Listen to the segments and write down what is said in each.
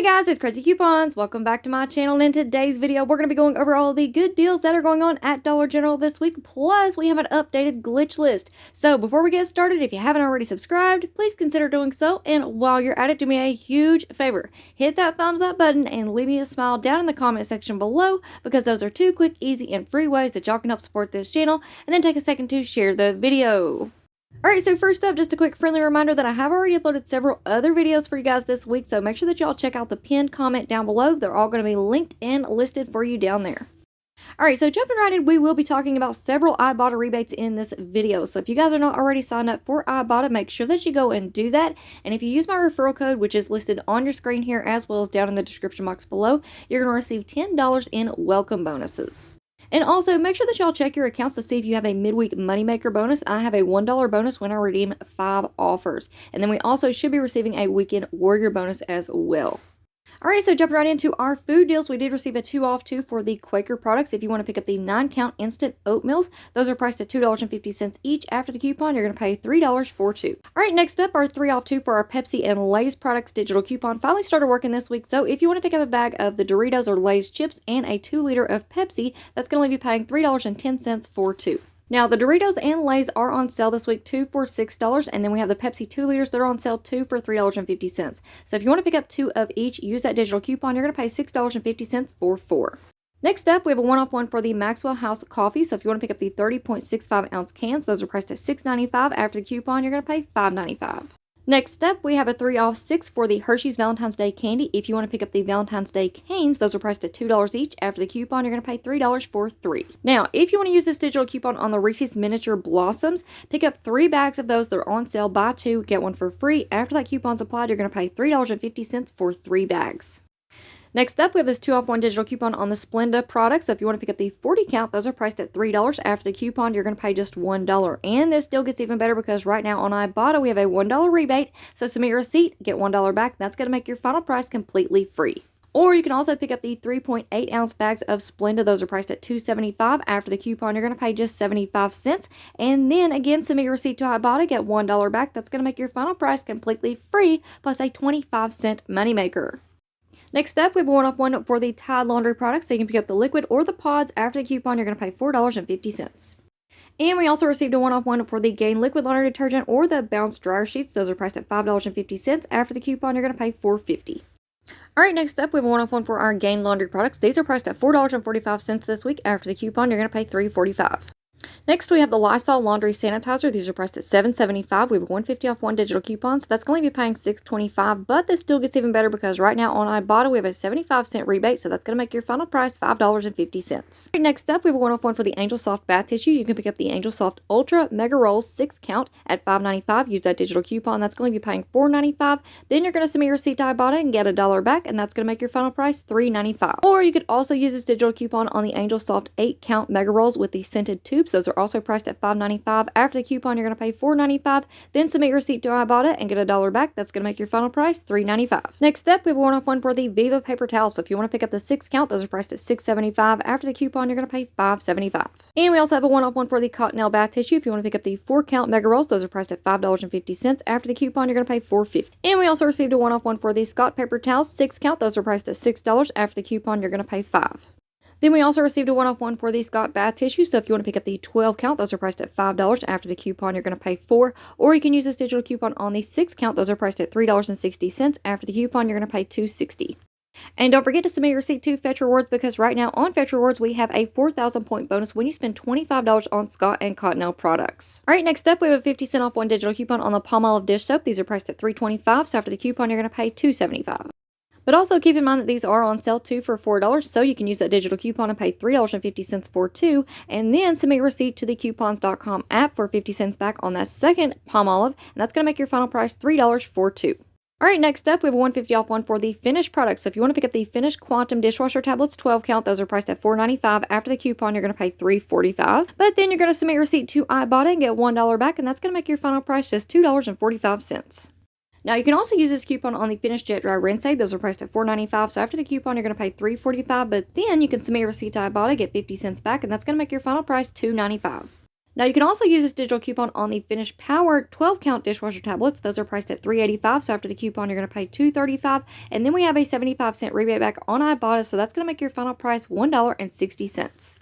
Hey guys, it's Craz-E Coupons. Welcome back to my channel, and in today's video, we're going to be going over all the good deals that are going on at Dollar General this week, plus we have an updated glitch list. So before we get started, if you haven't already subscribed, please consider doing so, and while you're at it, do me a huge favor. Hit that thumbs up button and leave me a smile down in the comment section below, because those are two quick, easy, and free ways that y'all can help support this channel, and then take a second to share the video. Alright, so first up, just a quick friendly reminder that I have already uploaded several other videos for you guys this week, so make sure that y'all check out the pinned comment down below. They're all going to be linked and listed for you down there. Alright, so jumping right in, we will be talking about several Ibotta rebates in this video. So if you guys are not already signed up for Ibotta, make sure that you go and do that. And if you use my referral code, which is listed on your screen here as well as down in the description box below, you're going to receive $10 in welcome bonuses. And also, make sure that y'all check your accounts to see if you have a midweek moneymaker bonus. I have a $1 bonus when I redeem 5 offers. And then we also should be receiving a weekend warrior bonus as well. Alright, so jumping right into our food deals, we did receive a 2 off 2 for the Quaker products. If you want to pick up the 9-count instant oatmeals, those are priced at $2.50 each. After the coupon, you're going to pay $3 for 2. Alright, next up, our 3 off 2 for our Pepsi and Lay's products digital coupon finally started working this week. So if you want to pick up a bag of the Doritos or Lay's chips and a 2-liter of Pepsi, that's going to leave you paying $3.10 for 2. Now, the Doritos and Lay's are on sale this week, 2 for $6, and then we have the Pepsi 2 liters that are on sale, 2 for $3.50. So if you want to pick up 2 of each, use that digital coupon, you're going to pay $6.50 for 4. Next up, we have a 1 off 1 for the Maxwell House coffee. So if you want to pick up the 30.65 ounce cans, those are priced at $6.95. After the coupon, you're going to pay $5.95. Next up, we have a 3 off 6 for the Hershey's Valentine's Day candy. If you want to pick up the Valentine's Day canes, those are priced at $2 each. After the coupon, you're going to pay $3 for 3. Now, if you want to use this digital coupon on the Reese's Miniature Blossoms, pick up 3 bags of those. They're on sale. Buy 2, get 1 for free. After that coupon's applied, you're going to pay $3.50 for 3 bags. Next up, we have this 2 off 1 digital coupon on the Splenda products. So if you want to pick up the 40 count, those are priced at $3. After the coupon, you're going to pay just $1. And this still gets even better because right now on Ibotta, we have a $1 rebate. So submit your receipt, get $1 back. That's going to make your final price completely free. Or you can also pick up the 3.8 ounce bags of Splenda. Those are priced at $2.75. After the coupon, you're going to pay just 75 cents. And then again, submit your receipt to Ibotta, get $1 back. That's going to make your final price completely free, plus a 25-cent moneymaker. Next up, we have a 1 off 1 for the Tide laundry products, so you can pick up the liquid or the pods. After the coupon, you're going to pay $4.50. And we also received a 1 off 1 for the Gain liquid laundry detergent or the Bounce dryer sheets. Those are priced at $5.50. After the coupon, you're going to pay $4.50. Alright, next up, we have a 1 off 1 for our Gain laundry products. These are priced at $4.45 this week. After the coupon, you're going to pay $3.45. Next, we have the Lysol laundry sanitizer. These are priced at $7.75. We have a 150 off 1 digital coupon, so that's going to leave you paying $6.25. But this still gets even better because right now on Ibotta, we have a 75-cent rebate, so that's going to make your final price $5.50. Next up, we have a 1 off 1 for the Angel Soft bath tissue. You can pick up the Angel Soft Ultra Mega Rolls 6 count at $5.95. Use that digital coupon. That's going to be paying $4.95. Then you're going to submit your receipt to Ibotta and get $1 back, and that's going to make your final price $3.95. Or you could also use this digital coupon on the Angel Soft 8 count Mega Rolls with the scented tubes. Those are also priced at $5.95. After the coupon, you're going to pay $4.95. Then submit your receipt to Ibotta and get $1 back. That's going to make your final price $3.95. Next up, we have a 1 off 1 for the Viva paper towels. So if you want to pick up the 6 count, those are priced at $6.75. After the coupon, you're going to pay $5.75. And we also have a 1 off 1 for the Cottonelle bath tissue. If you want to pick up the 4 count Mega Rolls, those are priced at $5.50. After the coupon, you're going to pay $4.50. And we also received a 1 off 1 for the Scott paper towels 6 count. Those are priced at $6. After the coupon, you're going to pay $5. Then we also received a 1 off 1 for the Scott bath tissue. So if you want to pick up the 12 count, those are priced at $5. After the coupon, you're going to pay $4. Or you can use this digital coupon on the 6 count. Those are priced at $3.60. After the coupon, you're going to pay $2.60. And don't forget to submit your receipt to Fetch Rewards because right now on Fetch Rewards, we have a 4,000 point bonus when you spend $25 on Scott and Cottonelle products. Alright, next up, we have a 50-cent off 1 digital coupon on the Palmolive dish soap. These are priced at $3.25. So after the coupon, you're going to pay $2.75. But also keep in mind that these are on sale 2 for $4, so you can use that digital coupon and pay $3.50 for 2, and then submit your receipt to the coupons.com app for 50 cents back on that second Palmolive, and that's going to make your final price $3 for 2. Alright, next up, we have a 150 off 1 for the Finish products. So if you want to pick up the Finish Quantum dishwasher tablets 12 count, those are priced at $4.95. After the coupon, you're going to pay $3.45. But then you're going to submit your receipt to Ibotta and get $1 back, and that's going to make your final price just $2.45. Now, you can also use this coupon on the Finish Jet Dry Rinse Aid. Those are priced at $4.95. So after the coupon, you're going to pay $3.45. But then you can submit your receipt to Ibotta, get 50 cents back, and that's going to make your final price $2.95. Now you can also use this digital coupon on the Finish Power 12-count dishwasher tablets. Those are priced at $3.85, so after the coupon you're going to pay $2.35. And then we have a 75-cent rebate back on Ibotta, so that's going to make your final price $1.60.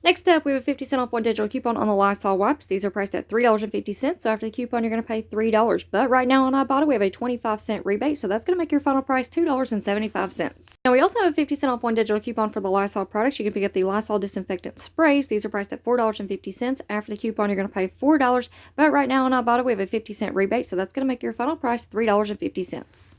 Next up, we have a 50-cent off one digital coupon on the Lysol wipes. These are priced at $3.50, so after the coupon you're going to pay $3. But right now on Ibotta we have a 25-cent rebate, so that's going to make your final price $2.75. Now we also have a 50-cent off one digital coupon for the Lysol products. You can pick up the Lysol disinfectant sprays. These are priced at $4.50. After the coupon you're going to pay $4. But right now on Ibotta we have a 50-cent rebate, so that's going to make your final price $3.50.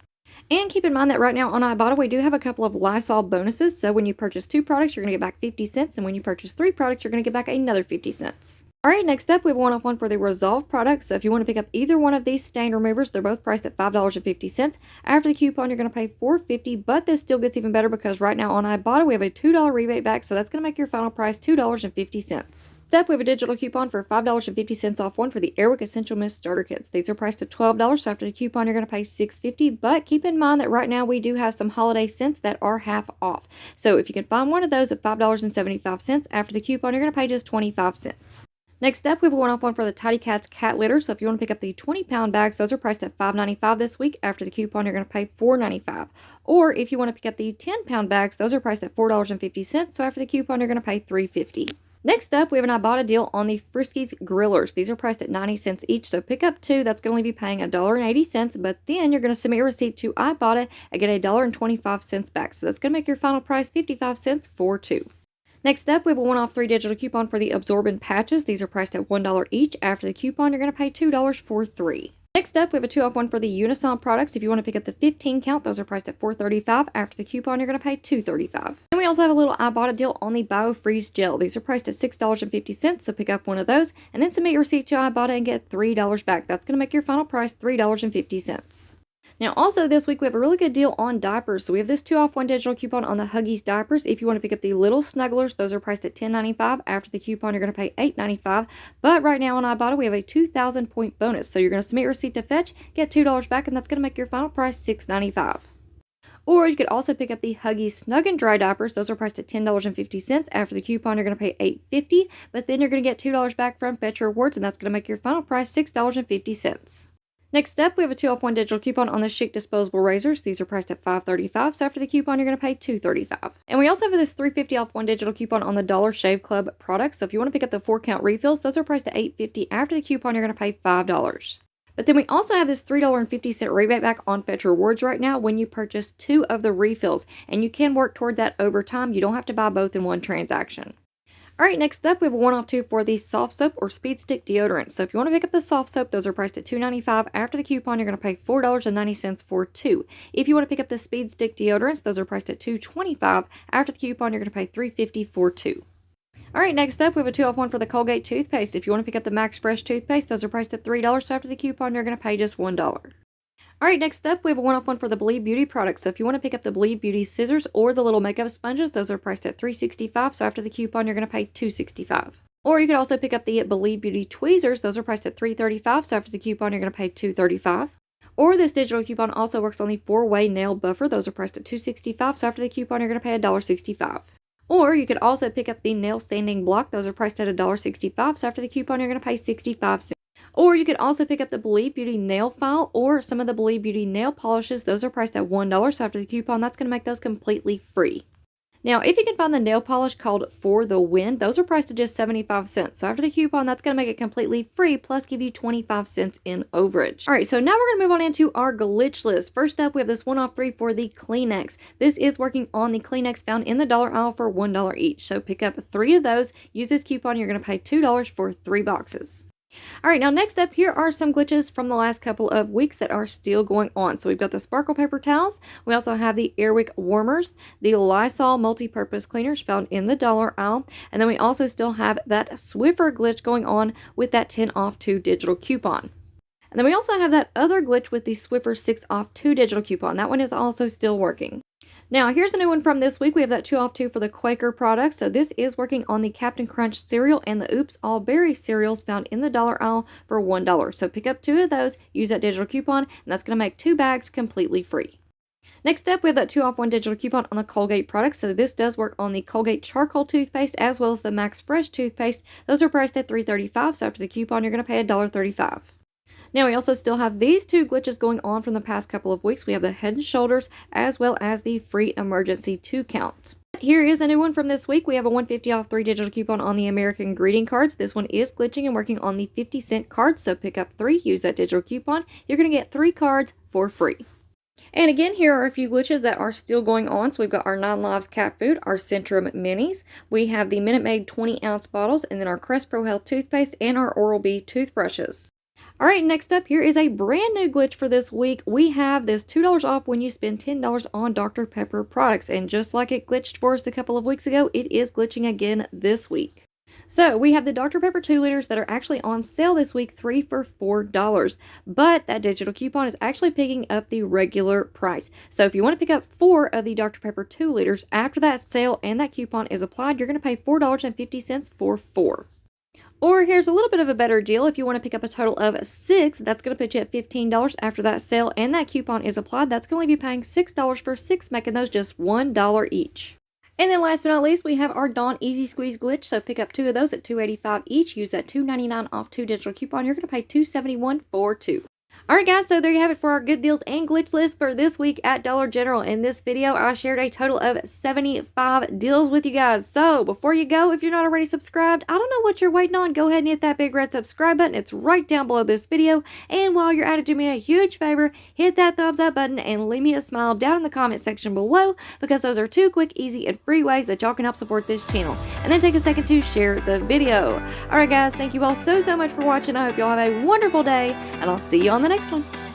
And keep in mind that right now on Ibotta, we do have a couple of Lysol bonuses. So when you purchase 2 products, you're going to get back 50 cents. And when you purchase 3 products, you're going to get back another 50 cents. All right, next up, we have a one-off one for the Resolve products. So if you want to pick up either one of these stain removers, they're both priced at $5.50. After the coupon, you're going to pay $4.50. But this still gets even better because right now on Ibotta, we have a $2 rebate back. So that's going to make your final price $2.50. Next up, we have a digital coupon for $5.50 off one for the Airwick Essential Mist Starter Kits. These are priced at $12, so after the coupon, you're going to pay $6.50. But keep in mind that right now we do have some holiday scents that are half off. So if you can find one of those at $5.75, after the coupon, you're going to pay just 25 cents. Next up, we have a one-off one for the Tidy Cats cat litter. So if you want to pick up the 20-pound bags, those are priced at $5.95 this week. After the coupon, you're going to pay $4.95. Or if you want to pick up the 10-pound bags, those are priced at $4.50. So after the coupon, you're going to pay $3.50. Next up, we have an Ibotta deal on the Friskies grillers. These are priced at 90 cents each, so pick up 2. That's going to leave you paying $1.80, but then you're going to submit your receipt to Ibotta and get $1.25 back. So that's going to make your final price 55 cents for 2. Next up, we have a one-off 3 digital coupon for the Absorbent patches. These are priced at $1 each. After the coupon, you're going to pay $2 for 3. Next up, we have a 2-off one for the Unison products. If you want to pick up the 15 count, those are priced at $4.35. After the coupon, you're going to pay $2.35. And we also have a little Ibotta deal on the BioFreeze gel. These are priced at $6.50, so pick up one of those and then submit your receipt to Ibotta and get $3 back. That's going to make your final price $3.50. Now also this week we have a really good deal on diapers. So we have this 2-off 1 digital coupon on the Huggies diapers. If you want to pick up the little snugglers, those are priced at $10.95. After the coupon you're going to pay $8.95. But right now on Ibotta we have a 2,000 point bonus. So you're going to submit your receipt to fetch, get $2 back, and that's going to make your final price $6.95. Or you could also pick up the Huggies Snug and Dry diapers. Those are priced at $10.50. After the coupon you're going to pay $8.50. But then you're going to get $2 back from Fetch Rewards, and that's going to make your final price $6.50. Next up, we have a 2-off 1 digital coupon on the Chic disposable razors. These are priced at $5.35, so after the coupon, you're going to pay $2.35. And we also have this $3.50 off 1 digital coupon on the Dollar Shave Club products. So if you want to pick up the 4-count refills, those are priced at $8.50. After the coupon, you're going to pay $5. But then we also have this $3.50 rebate back on Fetch Rewards right now when you purchase 2 of the refills. And you can work toward that over time. You don't have to buy both in one transaction. Alright, next up we have a 1-off 2 for the soft soap or speed stick deodorant. So if you want to pick up the soft soap, those are priced at $2.95. After the coupon, you're going to pay $4.90 for 2. If you want to pick up the speed stick deodorants, those are priced at $2.25. After the coupon, you're going to pay $3.50 for 2. Alright, next up we have a 2-off 1 for the Colgate toothpaste. If you want to pick up the Max Fresh toothpaste, those are priced at $3. So after the coupon, you're going to pay just $1. Alright, next up, we have a 1-off 1 for the Believe Beauty products. So if you want to pick up the Believe Beauty scissors or the little makeup sponges, those are priced at $3.65. So after the coupon, you're going to pay $2.65. Or you could also pick up the Believe Beauty tweezers. Those are priced at $3.35. So after the coupon, you're going to pay $2.35. Or this digital coupon also works on the 4-way nail buffer. Those are priced at $2.65. So after the coupon, you're going to pay $1.65. Or you could also pick up the nail sanding block. Those are priced at $1.65. So after the coupon, you're going to pay 65 cents. Or you could also pick up the Believe Beauty nail file or some of the Believe Beauty nail polishes. Those are priced at $1. So after the coupon, that's going to make those completely free. Now, if you can find the nail polish called For the Win, those are priced at just 75 cents. So after the coupon, that's going to make it completely free, plus give you 25 cents in overage. All right, so now we're going to move on into our glitch list. First up, we have this 1-off 3 for the Kleenex. This is working on the Kleenex found in the dollar aisle for $1 each. So pick up 3 of those. Use this coupon. You're going to pay $2 for 3 boxes. Alright, now next up, here are some glitches from the last couple of weeks that are still going on. So we've got the sparkle paper towels. We also have the Airwick warmers, the Lysol multi-purpose cleaners found in the dollar aisle. And then we also still have that Swiffer glitch going on with that 10 off 2 digital coupon. And then we also have that other glitch with the Swiffer 6 off 2 digital coupon. That one is also still working. Now, here's a new one from this week. We have that 2 off 2 for the Quaker products. So this is working on the Captain Crunch cereal and the Oops All Berry cereals found in the dollar aisle for $1. So pick up 2 of those, use that digital coupon, and that's going to make 2 bags completely free. Next up, we have that 2 off 1 digital coupon on the Colgate products. So this does work on the Colgate Charcoal toothpaste as well as the Max Fresh toothpaste. Those are priced at $3.35, so after the coupon, you're going to pay $1.35. Now, we also still have these 2 glitches going on from the past couple of weeks. We have the Head & Shoulders as well as the free emergency 2 count. Here is a new one from this week. We have a $1.50 off 3 digital coupon on the American greeting cards. This one is glitching and working on the 50-cent card, so pick up 3, use that digital coupon. You're going to get 3 cards for free. And again, here are a few glitches that are still going on. So we've got our 9 Lives cat food, our Centrum minis. We have the Minute Maid 20-ounce bottles, and then our Crest Pro Health toothpaste and our Oral-B toothbrushes. All right, next up, here is a brand new glitch for this week. We have this $2 off when you spend $10 on Dr. Pepper products. And just like it glitched for us a couple of weeks ago, it is glitching again this week. So we have the Dr. Pepper 2 liters that are actually on sale this week, 3 for $4. But that digital coupon is actually picking up the regular price. So if you want to pick up 4 of the Dr. Pepper 2 liters after that sale and that coupon is applied, you're going to pay $4.50 for 4. Or here's a little bit of a better deal. If you want to pick up a total of 6, that's going to put you at $15 after that sale and that coupon is applied. That's going to leave you paying $6 for 6, making those just $1 each. And then last but not least, we have our Dawn Easy Squeeze glitch. So pick up 2 of those at $2.85 each. Use that $2.99 off 2 digital coupon. You're going to pay $2.71 for 2. Alright guys, so there you have it for our good deals and glitch list for this week at Dollar General. In this video, I shared a total of 75 deals with you guys. So before you go, if you're not already subscribed, I don't know what you're waiting on. Go ahead and hit that big red subscribe button. It's right down below this video. And while you're at it, do me a huge favor, hit that thumbs up button and leave me a smile down in the comment section below, because those are 2 quick, easy, and free ways that y'all can help support this channel. And then take a second to share the video. Alright guys, thank you all so much for watching. I hope y'all have a wonderful day, and I'll see you on the next one.